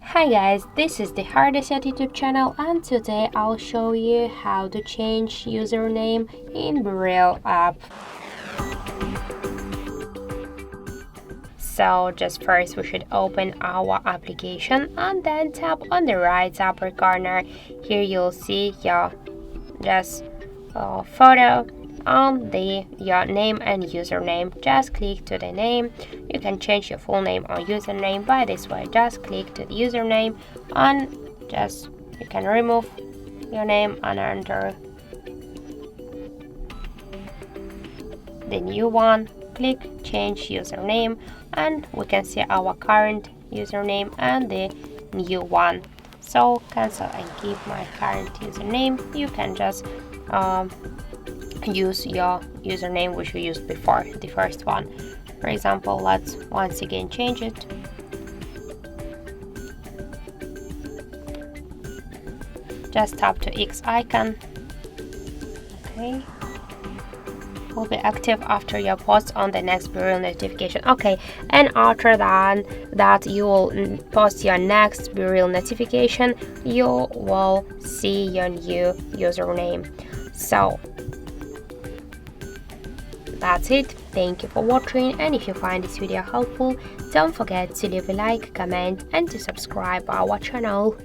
Hi guys, this is the HardReset YouTube channel and today I'll show you how to change username in BeReal app. So just first we should open our application and then tap on the right upper corner. Here you'll see your photo on your name and username. Just click to the name. You can change your full name or username by this way. Just click to the username and you can remove your name and enter the new one. Click change username and we can see our current username and the new one. So cancel and keep my current username. You can just use your username which you used before, the first one. For example, let's once again change it. Just tap to X icon. Okay. Will be active after your post on the next BeReal notification. Okay, and after that you will post your next BeReal notification, you will see your new username. So that's it. Thank you for watching, and if you find this video helpful, don't forget to leave a like, comment and to subscribe our channel.